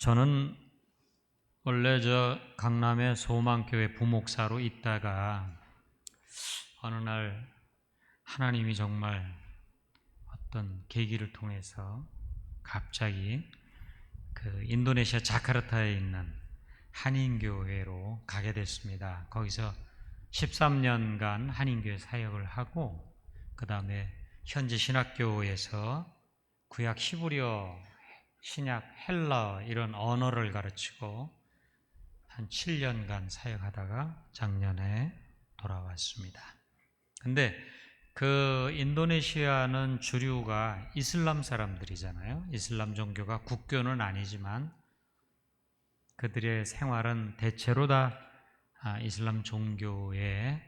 저는 원래 강남의 소망교회 부목사로 있다가 어느 날 하나님이 정말 어떤 계기를 통해서 갑자기 그 인도네시아 자카르타에 있는 한인교회로 가게 됐습니다. 거기서 13년간 한인교회 사역을 하고 그 다음에 현지 신학교에서 구약 히브리어, 신약 헬라 이런 언어를 가르치고 한 7년간 사역하다가 작년에 돌아왔습니다. 근데 그 인도네시아는 주류가 이슬람 사람들이잖아요. 이슬람 종교가 국교는 아니지만 그들의 생활은 대체로 다 이슬람 종교에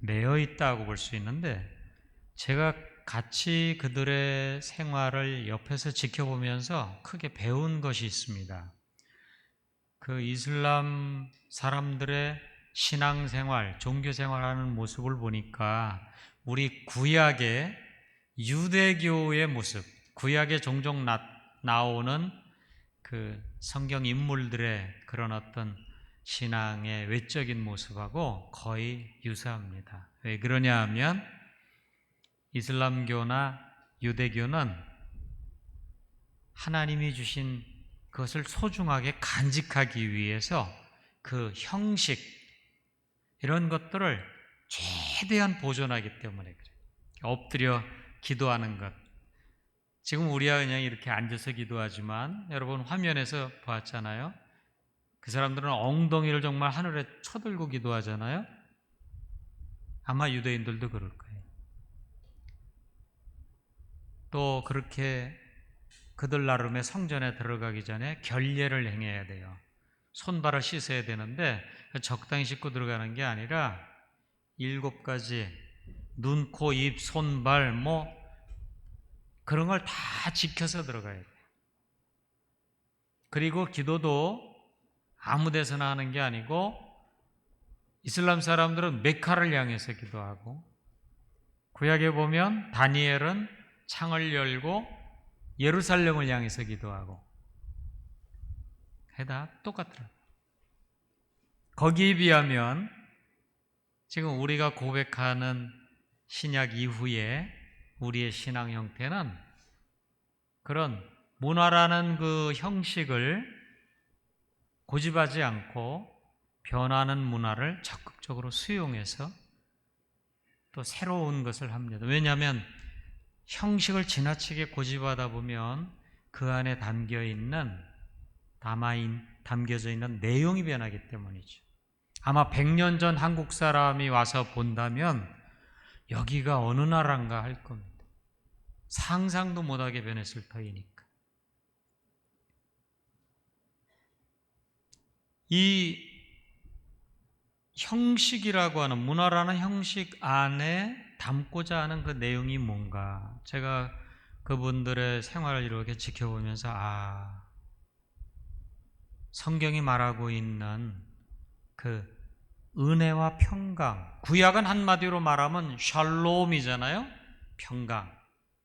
매여 있다고 볼 수 있는데, 제가 같이 그들의 생활을 옆에서 지켜보면서 크게 배운 것이 있습니다. 그 이슬람 사람들의 신앙생활, 종교생활하는 모습을 보니까 우리 구약의 유대교의 모습, 구약에 종종 나오는 그 성경 인물들의 그런 어떤 신앙의 외적인 모습하고 거의 유사합니다. 왜 그러냐 하면 이슬람교나 유대교는 하나님이 주신 그것을 소중하게 간직하기 위해서 그 형식 이런 것들을 최대한 보존하기 때문에 그래요. 엎드려 기도하는 것. 지금 우리야 그냥 이렇게 앉아서 기도하지만 여러분 화면에서 봤잖아요. 그 사람들은 엉덩이를 정말 하늘에 쳐들고 기도하잖아요. 아마 유대인들도 그럴 거예요. 또 그렇게 그들 나름의 성전에 들어가기 전에 결례를 행해야 돼요. 손발을 씻어야 되는데 적당히 씻고 들어가는 게 아니라 7가지 눈, 코, 입, 손발 그런 걸 다 지켜서 들어가야 돼요. 그리고 기도도 아무 데서나 하는 게 아니고 이슬람 사람들은 메카를 향해서 기도하고, 구약에 보면 다니엘은 창을 열고 예루살렘을 향해서 기도하고, 다 똑같더라고요. 거기에 비하면 지금 우리가 고백하는 신약 이후에 우리의 신앙 형태는 그런 문화라는 그 형식을 고집하지 않고 변하는 문화를 적극적으로 수용해서 또 새로운 것을 합니다. 왜냐하면 형식을 지나치게 고집하다 보면 그 안에 담겨져 있는 내용이 변하기 때문이죠. 아마 100년 전 한국 사람이 와서 본다면 여기가 어느 나라인가 할 겁니다. 상상도 못하게 변했을 터이니까. 이 형식이라고 하는, 문화라는 형식 안에 담고자 하는 그 내용이 뭔가, 제가 그분들의 생활을 이렇게 지켜보면서 성경이 말하고 있는 그 은혜와 평강, 구약은 한마디로 말하면 샬롬이잖아요. 평강,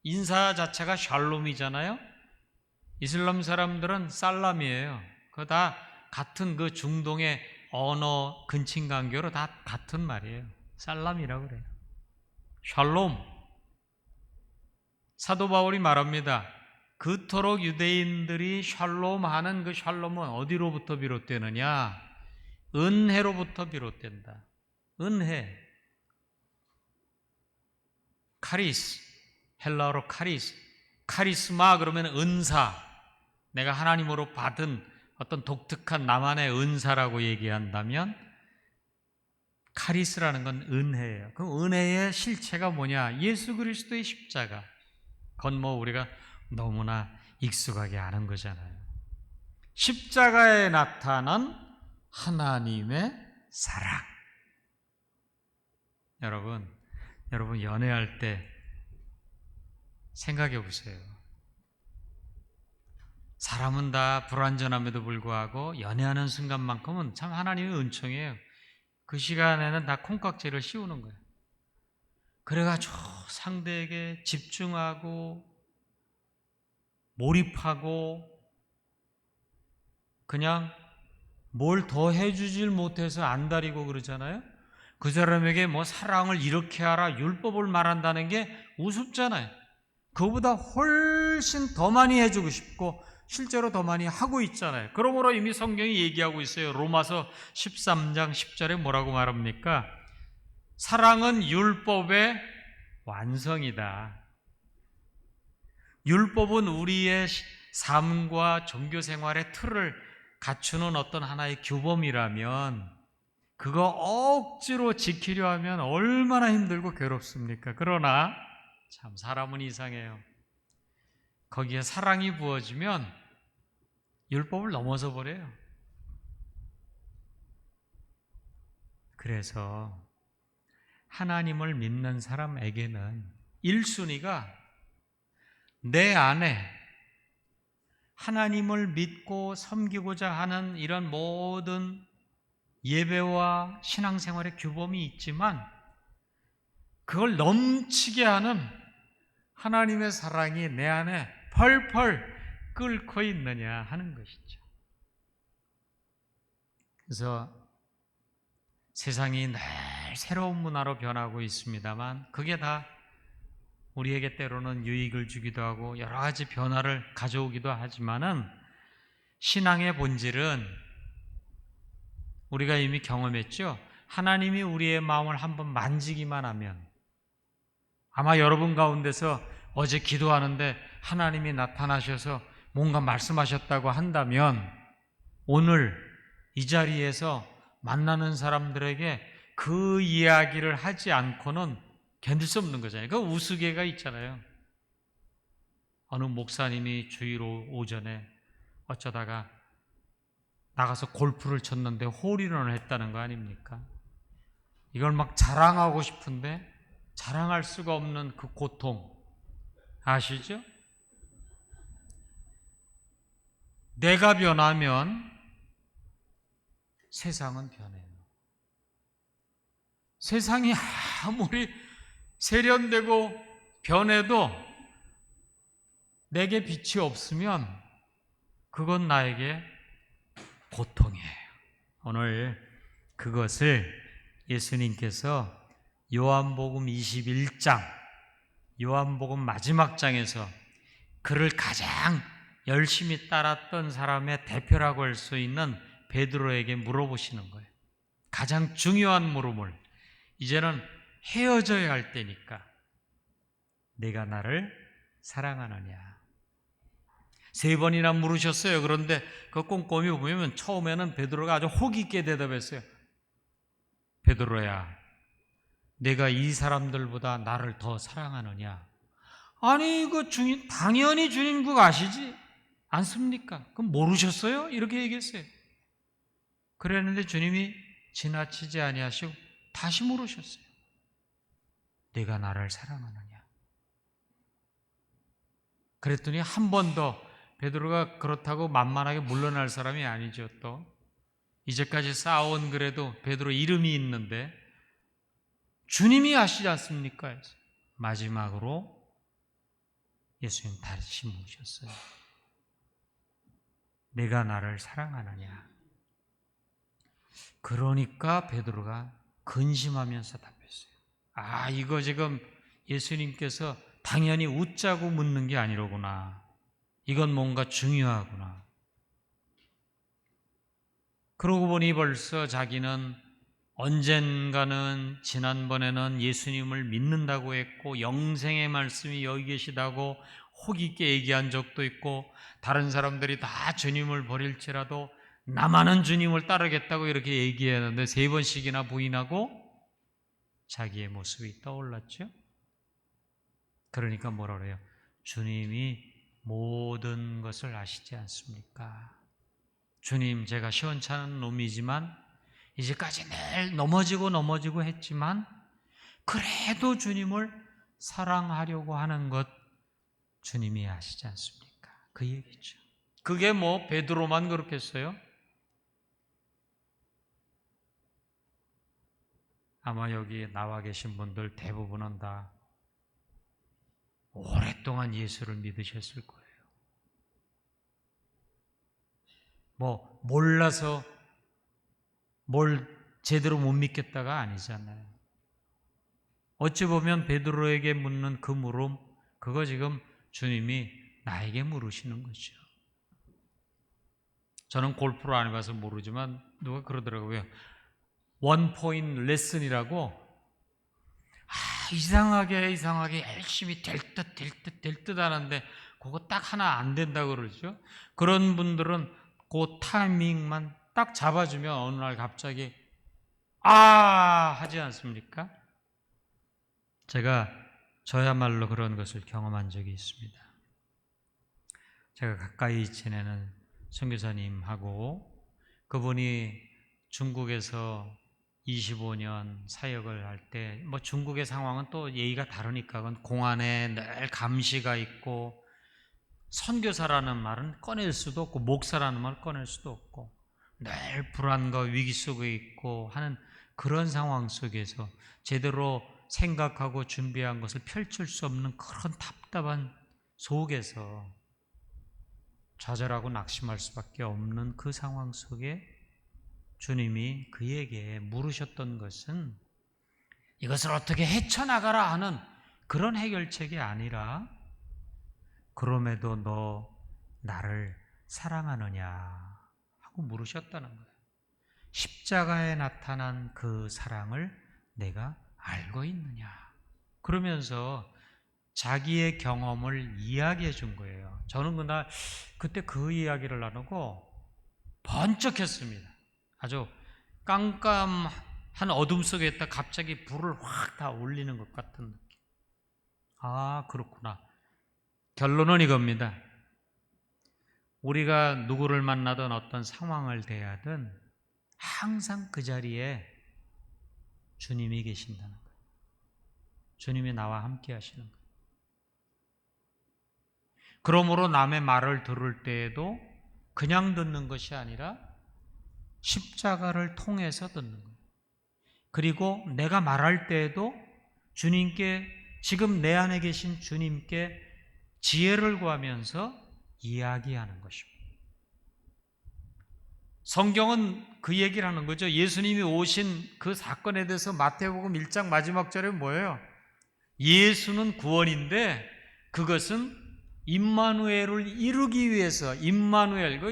인사 자체가 샬롬이잖아요. 이슬람 사람들은 살람이에요. 그거 다 같은 그 중동의 언어 근친관계로 다 같은 말이에요. 살람이라고 그래요. 샬롬. 사도 바울이 말합니다. 그토록 유대인들이 샬롬하는 그 샬롬은 어디로부터 비롯되느냐? 은혜로부터 비롯된다. 은혜. 카리스. 헬라어로 카리스. 카리스마 그러면 은사. 내가 하나님으로 받은 어떤 독특한 나만의 은사라고 얘기한다면 카리스라는 건 은혜예요. 그 은혜의 실체가 뭐냐? 예수 그리스도의 십자가. 그건 우리가 너무나 익숙하게 아는 거잖아요. 십자가에 나타난 하나님의 사랑. 여러분 연애할 때 생각해 보세요. 사람은 다 불완전함에도 불구하고 연애하는 순간만큼은 참 하나님의 은총이에요. 그 시간에는 다 콩깍지를 씌우는 거예요. 그래가지고 상대에게 집중하고 몰입하고 그냥 뭘 더 해주질 못해서 안달이고 그러잖아요. 그 사람에게 뭐 사랑을 이렇게 하라 율법을 말한다는 게 우습잖아요. 그보다 훨씬 더 많이 해주고 싶고 실제로 더 많이 하고 있잖아요. 그러므로 이미 성경이 얘기하고 있어요. 로마서 13장 10절에 뭐라고 말합니까? 사랑은 율법의 완성이다. 율법은 우리의 삶과 종교 생활의 틀을 갖추는 어떤 하나의 규범이라면 그거 억지로 지키려 하면 얼마나 힘들고 괴롭습니까? 그러나 참 사람은 이상해요. 거기에 사랑이 부어지면 율법을 넘어서 버려요. 그래서 하나님을 믿는 사람에게는 1순위가 내 안에 하나님을 믿고 섬기고자 하는 이런 모든 예배와 신앙생활의 규범이 있지만 그걸 넘치게 하는 하나님의 사랑이 내 안에 펄펄 끓고 있느냐 하는 것이죠. 그래서 세상이 늘 새로운 문화로 변하고 있습니다만 그게 다 우리에게 때로는 유익을 주기도 하고 여러 가지 변화를 가져오기도 하지만은 신앙의 본질은 우리가 이미 경험했죠. 하나님이 우리의 마음을 한번 만지기만 하면 아마 여러분 가운데서 어제 기도하는데 하나님이 나타나셔서 뭔가 말씀하셨다고 한다면 오늘 이 자리에서 만나는 사람들에게 그 이야기를 하지 않고는 견딜 수 없는 거잖아요. 그 우스개가 있잖아요. 어느 목사님이 주일 오전에 어쩌다가 나가서 골프를 쳤는데 홀인원을 했다는 거 아닙니까? 이걸 막 자랑하고 싶은데 자랑할 수가 없는 그 고통 아시죠? 내가 변하면 세상은 변해요. 세상이 아무리 세련되고 변해도 내게 빛이 없으면 그건 나에게 고통이에요. 오늘 그것을 예수님께서 요한복음 21장, 요한복음 마지막 장에서 그를 가장 열심히 따랐던 사람의 대표라고 할 수 있는 베드로에게 물어보시는 거예요. 가장 중요한 물음을 이제는 헤어져야 할 때니까 내가 나를 사랑하느냐 3번이나 물으셨어요. 그런데 그 꼼꼼히 보면 처음에는 베드로가 아주 호기 있게 대답했어요. 베드로야, 내가 이 사람들보다 나를 더 사랑하느냐? 아니 그 주님 당연히 주님 그거 아시지 않습니까? 그럼 모르셨어요? 이렇게 얘기했어요. 그랬는데 주님이 지나치지 아니하시고 다시 물으셨어요. 내가 나를 사랑하느냐? 그랬더니 한 번 더 베드로가 그렇다고 만만하게 물러날 사람이 아니죠. 또 이제까지 쌓아온 그래도 베드로 이름이 있는데 주님이 아시지 않습니까? 마지막으로 예수님 다시 묻으셨어요. 내가 나를 사랑하느냐? 그러니까 베드로가 근심하면서 답했어요. 아, 이거 지금 예수님께서 당연히 웃자고 묻는 게 아니로구나. 이건 뭔가 중요하구나. 그러고 보니 벌써 자기는 언젠가는 지난번에는 예수님을 믿는다고 했고 영생의 말씀이 여기 계시다고 혹 있게 얘기한 적도 있고 다른 사람들이 다 주님을 버릴지라도 나만은 주님을 따르겠다고 이렇게 얘기했는데 3번씩이나 부인하고 자기의 모습이 떠올랐죠. 그러니까 뭐라 그래요? 주님이 모든 것을 아시지 않습니까? 주님, 제가 시원찮은 놈이지만 이제까지 늘 넘어지고 했지만 그래도 주님을 사랑하려고 하는 것 주님이 아시지 않습니까? 그 얘기죠. 그게 뭐 베드로만 그렇겠어요? 아마 여기 나와 계신 분들 대부분은 다 오랫동안 예수를 믿으셨을 거예요. 뭐 몰라서 뭘 제대로 못 믿겠다가 아니잖아요. 어찌 보면 베드로에게 묻는 그 물음, 그거 지금 주님이 나에게 물으시는 거죠. 저는 골프를 안 해봐서 모르지만 누가 그러더라고요. 원 포인트 레슨이라고 이상하게 열심히 될 듯 하는데 그거 딱 하나 안 된다고 그러죠. 그런 분들은 그 타이밍만 딱 잡아주면 어느 날 갑자기 하지 않습니까? 제가 저야말로 그런 것을 경험한 적이 있습니다. 제가 가까이 지내는 선교사님하고 그분이 중국에서 25년 사역을 할 때 뭐 중국의 상황은 또 예의가 다르니까 그건 공안에 늘 감시가 있고 선교사라는 말은 꺼낼 수도 없고 목사라는 말을 꺼낼 수도 없고 늘 불안과 위기 속에 있고 하는 그런 상황 속에서 제대로 생각하고 준비한 것을 펼칠 수 없는 그런 답답한 속에서 좌절하고 낙심할 수밖에 없는 그 상황 속에 주님이 그에게 물으셨던 것은 이것을 어떻게 헤쳐나가라 하는 그런 해결책이 아니라 그럼에도 너 나를 사랑하느냐 하고 물으셨다는 거예요. 십자가에 나타난 그 사랑을 내가 알고 있느냐 그러면서 자기의 경험을 이야기해 준 거예요. 저는 그때 그 이야기를 나누고 번쩍했습니다. 아주 깜깜한 어둠 속에 있다 갑자기 불을 확 다 올리는 것 같은 느낌. 그렇구나. 결론은 이겁니다. 우리가 누구를 만나든 어떤 상황을 대하든 항상 그 자리에 주님이 계신다는 거예요. 주님이 나와 함께 하시는 거예요. 그러므로 남의 말을 들을 때에도 그냥 듣는 것이 아니라 십자가를 통해서 듣는 거예요. 그리고 내가 말할 때에도 주님께 지금 내 안에 계신 주님께 지혜를 구하면서 이야기하는 것입니다. 성경은 그 얘기를 하는 거죠. 예수님이 오신 그 사건에 대해서 마태복음 1장 마지막 절에 뭐예요? 예수는 구원인데 그것은 임마누엘을 이루기 위해서 임마누엘, 그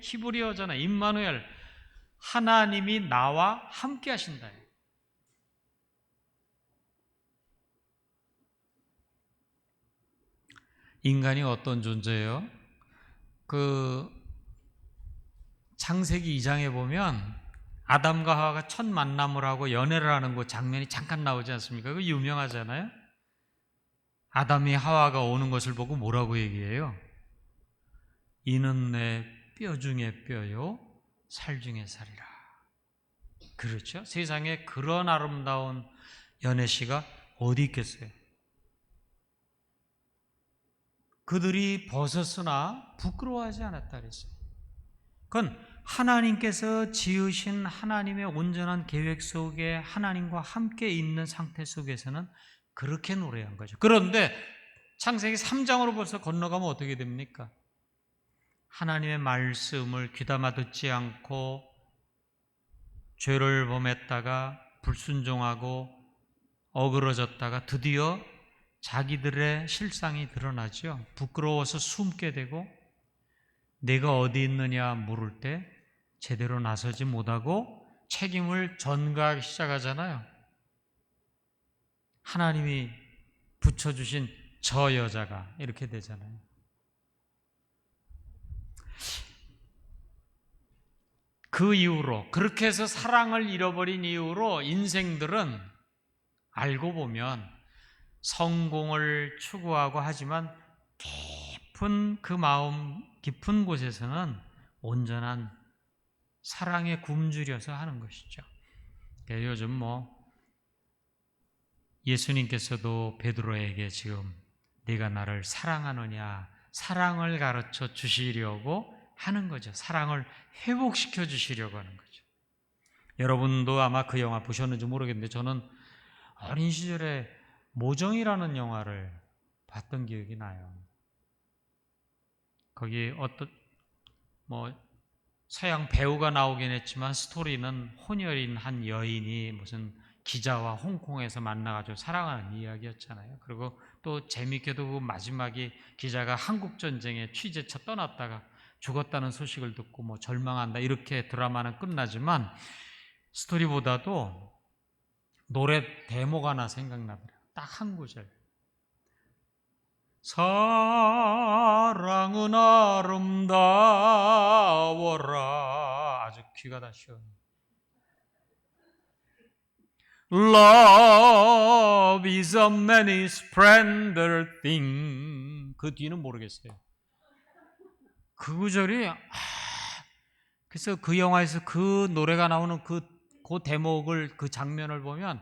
히브리어잖아. 임마누엘, 하나님이 나와 함께 하신다. 인간이 어떤 존재예요? 그 창세기 2장에 보면 아담과 하와가 첫 만남을 하고 연애를 하는 그 장면이 잠깐 나오지 않습니까? 그거 유명하잖아요. 아담이 하와가 오는 것을 보고 뭐라고 얘기해요? 이는 내 뼈 중에 뼈요 살 중에 살이라. 그렇죠? 세상에 그런 아름다운 연애시가 어디 있겠어요? 그들이 벗었으나 부끄러워하지 않았다 그랬어요. 그건 하나님께서 지으신 하나님의 온전한 계획 속에 하나님과 함께 있는 상태 속에서는 그렇게 노래한 거죠. 그런데 창세기 3장으로 벌써 건너가면 어떻게 됩니까? 하나님의 말씀을 귀담아 듣지 않고 죄를 범했다가 불순종하고 어그러졌다가 드디어 자기들의 실상이 드러나죠. 부끄러워서 숨게 되고 내가 어디 있느냐 물을 때 제대로 나서지 못하고 책임을 전가하기 시작하잖아요. 하나님이 붙여주신 저 여자가 이렇게 되잖아요. 그 이후로 그렇게 해서 사랑을 잃어버린 이후로 인생들은 알고 보면 성공을 추구하고 하지만 깊은 그 마음 깊은 곳에서는 온전한 사랑에 굶주려서 하는 것이죠. 요즘 예수님께서도 베드로에게 지금 네가 나를 사랑하느냐 사랑을 가르쳐 주시려고 하는 거죠. 사랑을 회복시켜 주시려고 하는 거죠. 여러분도 아마 그 영화 보셨는지 모르겠는데 저는 어린 시절에 모정이라는 영화를 봤던 기억이 나요. 거기 어떤 서양 배우가 나오긴 했지만 스토리는 혼혈인 한 여인이 무슨 기자와 홍콩에서 만나가지고 사랑하는 이야기였잖아요. 그리고 또 재밌게도 그 마지막에 기자가 한국전쟁에 취재차 떠났다가 죽었다는 소식을 듣고 뭐 절망한다 이렇게 드라마는 끝나지만 스토리보다도 노래 데모가 하나 생각나더라고요. 딱 한 구절. 사랑은 아름다워라. 아주 귀가 다 시원해. Love is a many splendid thing. 그 뒤는 모르겠어요. 그 구절이 그래서 그 영화에서 그 노래가 나오는 그 대목을 그 장면을 보면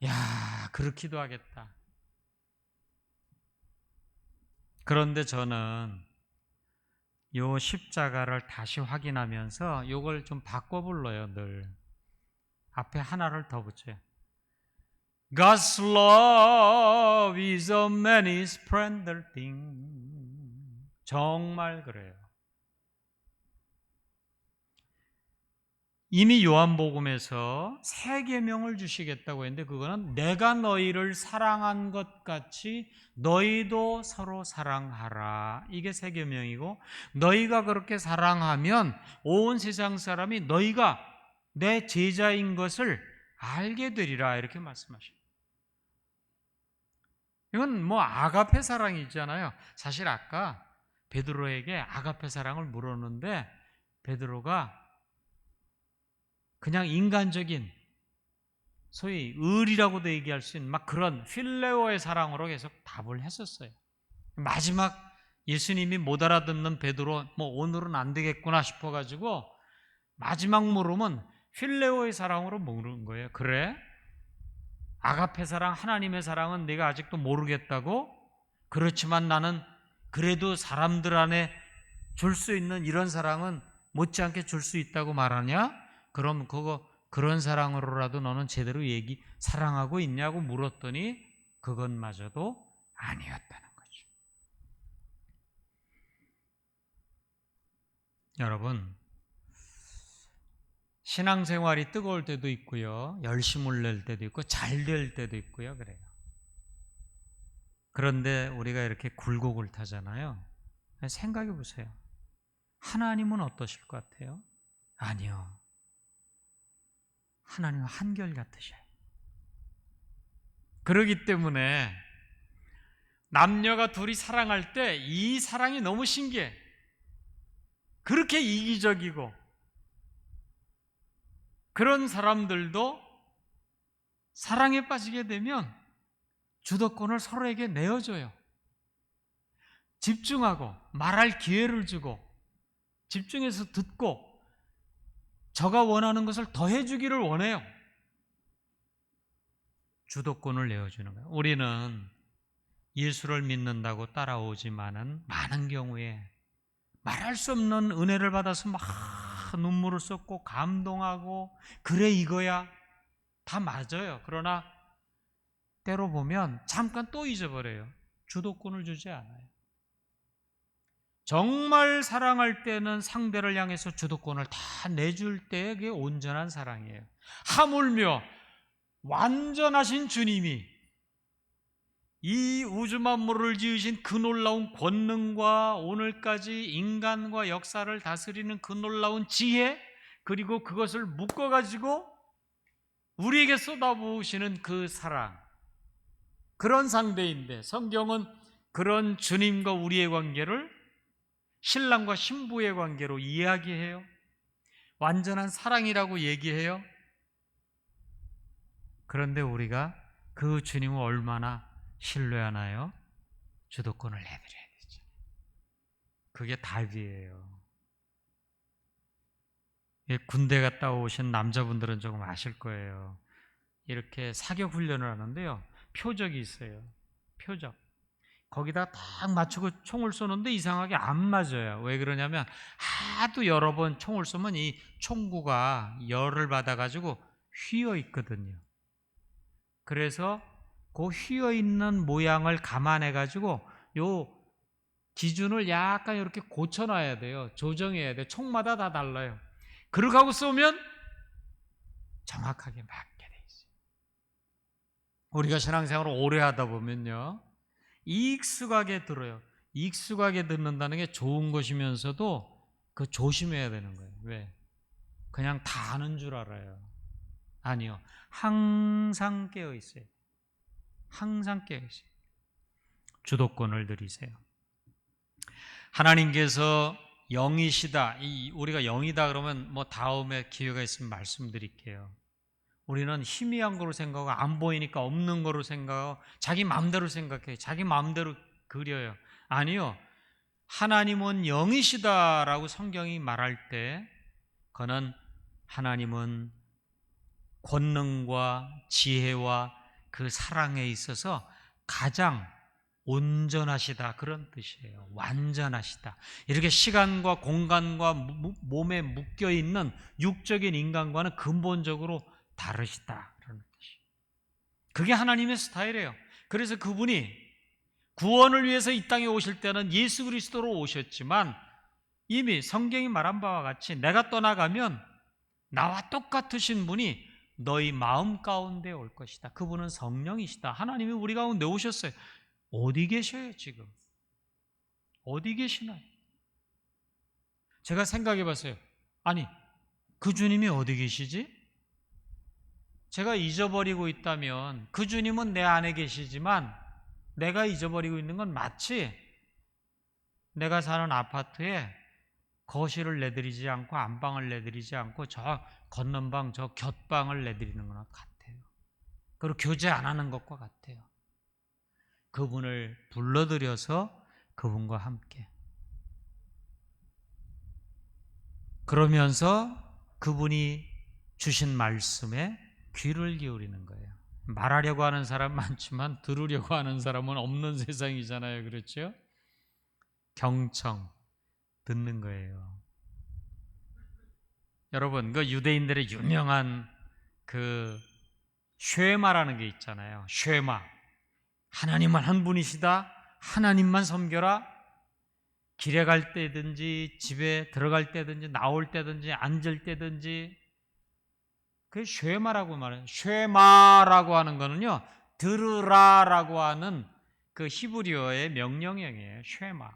야 그렇기도 하겠다. 그런데 저는 요 십자가를 다시 확인하면서 요걸 좀 바꿔 불러요. 늘 앞에 하나를 더 붙여요. God's love is a many splendid thing. 정말 그래요. 이미 요한복음에서 세 계명을 주시겠다고 했는데 그거는 내가 너희를 사랑한 것 같이 너희도 서로 사랑하라. 이게 세 계명이고 너희가 그렇게 사랑하면 온 세상 사람이 너희가 내 제자인 것을 알게 되리라 이렇게 말씀하십니다. 이건 뭐 아가페 사랑이 있잖아요. 사실 아까 베드로에게 아가페 사랑을 물었는데 베드로가 그냥 인간적인 소위 의리라고도 얘기할 수 있는 막 그런 필레오의 사랑으로 계속 답을 했었어요. 마지막 예수님이 못 알아듣는 베드로 뭐 오늘은 안 되겠구나 싶어가지고 마지막 물음은 필레오의 사랑으로 물은 거예요. 그래? 아가페 사랑, 하나님의 사랑은 내가 아직도 모르겠다고? 그렇지만 나는 그래도 사람들 안에 줄 수 있는 이런 사랑은 못지않게 줄 수 있다고 말하냐? 그럼 그런 사랑으로라도 너는 제대로 사랑하고 있냐고 물었더니 그것마저도 아니었다는 거죠. 여러분, 신앙생활이 뜨거울 때도 있고요. 열심을 낼 때도 있고 잘 될 때도 있고요. 그래요. 그런데 우리가 이렇게 굴곡을 타잖아요. 생각해 보세요. 하나님은 어떠실 것 같아요? 아니요. 하나님은 한결같으셔요. 그러기 때문에 남녀가 둘이 사랑할 때 이 사랑이 너무 신기해. 그렇게 이기적이고 그런 사람들도 사랑에 빠지게 되면 주도권을 서로에게 내어줘요. 집중하고 말할 기회를 주고 집중해서 듣고 저가 원하는 것을 더 해주기를 원해요. 주도권을 내어주는 거예요. 우리는 예수를 믿는다고 따라오지만은 많은 경우에 말할 수 없는 은혜를 받아서 막 눈물을 쏟고 감동하고 그래 이거야 다 맞아요. 그러나 때로 보면 잠깐 또 잊어버려요. 주도권을 주지 않아요. 정말 사랑할 때는 상대를 향해서 주도권을 다 내줄 때 그게 온전한 사랑이에요. 하물며 완전하신 주님이 이 우주 만물을 지으신 그 놀라운 권능과 오늘까지 인간과 역사를 다스리는 그 놀라운 지혜 그리고 그것을 묶어가지고 우리에게 쏟아부으시는 그 사랑 그런 상대인데 성경은 그런 주님과 우리의 관계를 신랑과 신부의 관계로 이야기해요. 완전한 사랑이라고 얘기해요. 그런데 우리가 그 주님을 얼마나 신뢰하나요? 주도권을 내드려야 되죠. 그게 답이에요. 군대 갔다 오신 남자분들은 조금 아실 거예요. 이렇게 사격 훈련을 하는데요. 표적이 있어요. 표적. 거기다 딱 맞추고 총을 쏘는데 이상하게 안 맞아요. 왜 그러냐면 하도 여러 번 총을 쏘면 이 총구가 열을 받아가지고 휘어 있거든요. 그래서 그 휘어 있는 모양을 감안해가지고 요 기준을 약간 이렇게 고쳐놔야 돼요. 조정해야 돼요. 총마다 다 달라요. 그렇게 하고 쏘면 정확하게 맞게 돼 있어요. 우리가 신앙생활을 오래 하다 보면요, 익숙하게 들어요. 익숙하게 듣는다는 게 좋은 것이면서도 그 조심해야 되는 거예요. 왜? 그냥 다 아는 줄 알아요. 아니요. 항상 깨어 있어요. 항상 깨어 있어요. 주도권을 들이세요. 하나님께서 영이시다. 우리가 영이다 그러면 뭐 다음에 기회가 있으면 말씀드릴게요. 우리는 희미한 거로 생각하고 안 보이니까 없는 거로 생각하고 자기 마음대로 생각해요. 자기 마음대로 그려요. 아니요. 하나님은 영이시다라고 성경이 말할 때 그는 하나님은 권능과 지혜와 그 사랑에 있어서 가장 온전하시다 그런 뜻이에요. 완전하시다. 이렇게 시간과 공간과 몸에 묶여있는 육적인 인간과는 근본적으로 다르시다 그런 뜻이에요. 그게 하나님의 스타일이에요. 그래서 그분이 구원을 위해서 이 땅에 오실 때는 예수 그리스도로 오셨지만 이미 성경이 말한 바와 같이 내가 떠나가면 나와 똑같으신 분이 너희 마음 가운데 올 것이다. 그분은 성령이시다. 하나님이 우리 가운데 오셨어요. 어디 계셔요 지금? 어디 계시나요? 제가 생각해 봤어요. 아니 그 주님이 어디 계시지? 제가 잊어버리고 있다면 그 주님은 내 안에 계시지만 내가 잊어버리고 있는 건 마치 내가 사는 아파트에 거실을 내드리지 않고 안방을 내드리지 않고 저 건넌방 저 곁방을 내드리는 것 같아요. 그리고 교제 안 하는 것과 같아요. 그분을 불러들여서 그분과 함께 그러면서 그분이 주신 말씀에 귀를 기울이는 거예요. 말하려고 하는 사람 많지만 들으려고 하는 사람은 없는 세상이잖아요. 그렇죠? 경청 듣는 거예요. 여러분, 그 유대인들의 유명한 그 쉐마라는 게 있잖아요. 쉐마. 하나님만 한 분이시다. 하나님만 섬겨라. 길에 갈 때든지 집에 들어갈 때든지 나올 때든지 앉을 때든지 그게 쉐마라고 말해요. 쉐마라고 하는 거는요. 들으라라고 하는 그 히브리어의 명령형이에요. 쉐마.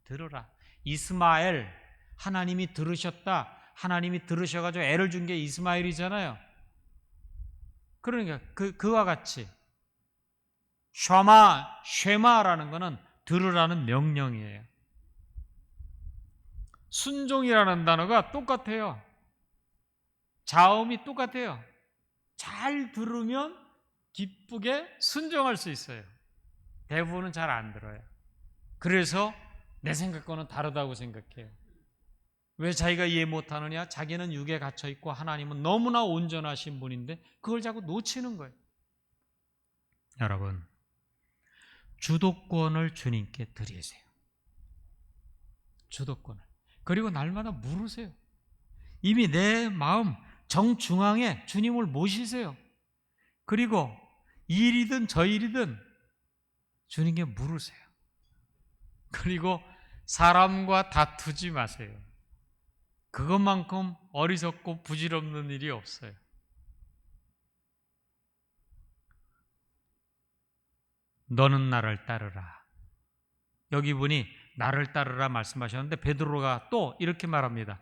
들으라. 이스마엘 하나님이 들으셨다. 하나님이 들으셔가지고 애를 준 게 이스마엘이잖아요. 그러니까 그와 같이 쉐마라는 거는 들으라는 명령이에요. 순종이라는 단어가 똑같아요. 자음이 똑같아요. 잘 들으면 기쁘게 순종할 수 있어요. 대부분은 잘 안 들어요. 그래서 내 생각과는 다르다고 생각해요. 왜 자기가 이해 못하느냐? 자기는 육에 갇혀있고 하나님은 너무나 온전하신 분인데 그걸 자꾸 놓치는 거예요. 여러분, 주도권을 주님께 드리세요. 주도권을. 그리고 날마다 물으세요. 이미 내 마음 정중앙에 주님을 모시세요. 그리고 이 일이든 저 일이든 주님께 물으세요. 그리고 사람과 다투지 마세요. 그것만큼 어리석고 부질없는 일이 없어요. 너는 나를 따르라. 여기 보니 나를 따르라 말씀하셨는데 베드로가 또 이렇게 말합니다.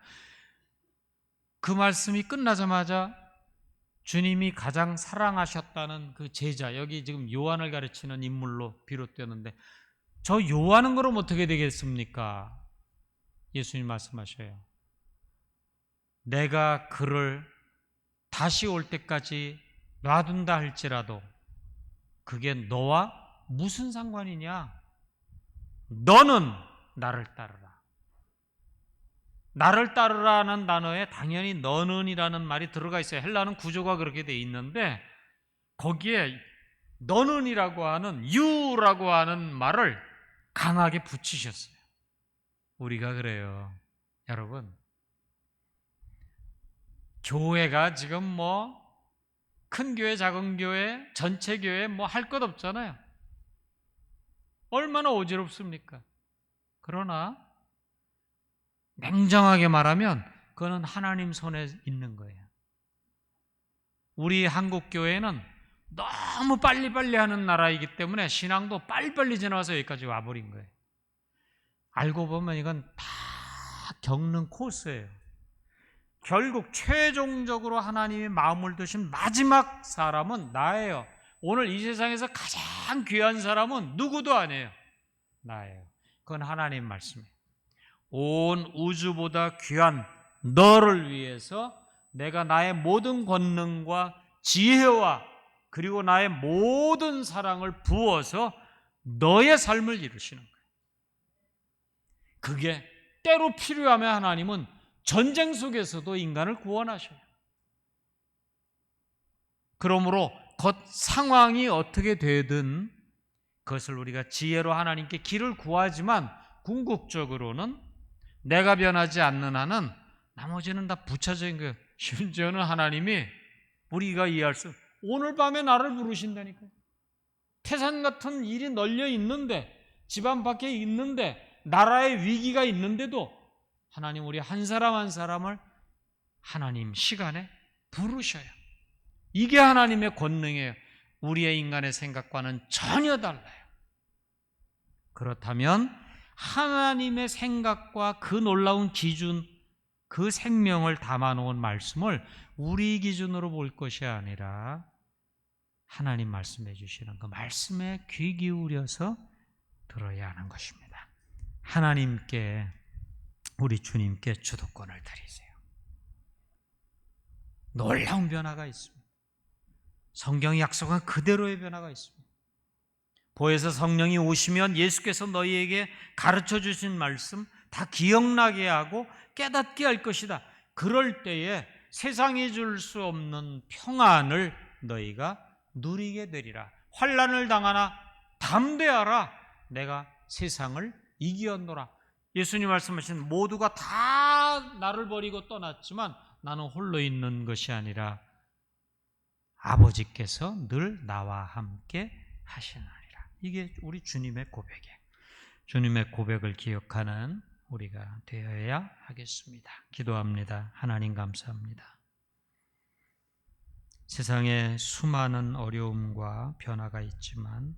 그 말씀이 끝나자마자 주님이 가장 사랑하셨다는 그 제자, 여기 지금 요한을 가르치는 인물로 비롯되는데 저 요한은 그럼 어떻게 되겠습니까? 예수님 말씀하셔요. 내가 그를 다시 올 때까지 놔둔다 할지라도 그게 너와 무슨 상관이냐? 너는 나를 따르라. 나를 따르라는 단어에 당연히 너는이라는 말이 들어가 있어요. 헬라는 구조가 그렇게 돼 있는데 거기에 너는이라고 하는 you라고 하는 말을 강하게 붙이셨어요. 우리가 그래요. 여러분, 교회가 지금 뭐 큰 교회, 작은 교회, 전체 교회 뭐 할 것 없잖아요. 얼마나 어지럽습니까? 그러나 냉정하게 말하면 그거는 하나님 손에 있는 거예요. 우리 한국 교회는 너무 빨리빨리 하는 나라이기 때문에 신앙도 빨리빨리 지나와서 여기까지 와버린 거예요. 알고 보면 이건 다 겪는 코스예요. 결국 최종적으로 하나님이 마음을 두신 마지막 사람은 나예요. 오늘 이 세상에서 가장 귀한 사람은 누구도 아니에요. 나예요. 그건 하나님 말씀이에요. 온 우주보다 귀한 너를 위해서 내가 나의 모든 권능과 지혜와 그리고 나의 모든 사랑을 부어서 너의 삶을 이루시는 거예요. 그게 때로 필요하면 하나님은 전쟁 속에서도 인간을 구원하셔요. 그러므로 겉 상황이 어떻게 되든 그것을 우리가 지혜로 하나님께 길을 구하지만 궁극적으로는 내가 변하지 않는 한은 나머지는 다 부차적인 거예요. 심지어는 하나님이 우리가 이해할 수 오늘 밤에 나를 부르신다니까요. 태산 같은 일이 널려 있는데 집안 밖에 있는데 나라의 위기가 있는데도 하나님 우리 한 사람 한 사람을 하나님 시간에 부르셔요. 이게 하나님의 권능이에요. 우리의 인간의 생각과는 전혀 달라요. 그렇다면 하나님의 생각과 그 놀라운 기준, 그 생명을 담아놓은 말씀을 우리 기준으로 볼 것이 아니라 하나님 말씀해 주시는 그 말씀에 귀 기울여서 들어야 하는 것입니다. 하나님께, 우리 주님께 주도권을 드리세요. 놀라운 변화가 있습니다. 성경이 약속한 그대로의 변화가 있습니다. 보혜사 성령이 오시면 예수께서 너희에게 가르쳐 주신 말씀 다 기억나게 하고 깨닫게 할 것이다. 그럴 때에 세상이 줄 수 없는 평안을 너희가 누리게 되리라. 환난을 당하나 담대하라. 내가 세상을 이기었노라. 예수님 말씀하신 모두가 다 나를 버리고 떠났지만 나는 홀로 있는 것이 아니라 아버지께서 늘 나와 함께 하시나니라. 이게 우리 주님의 고백이에요. 주님의 고백을 기억하는 우리가 되어야 하겠습니다. 기도합니다. 하나님 감사합니다. 세상에 수많은 어려움과 변화가 있지만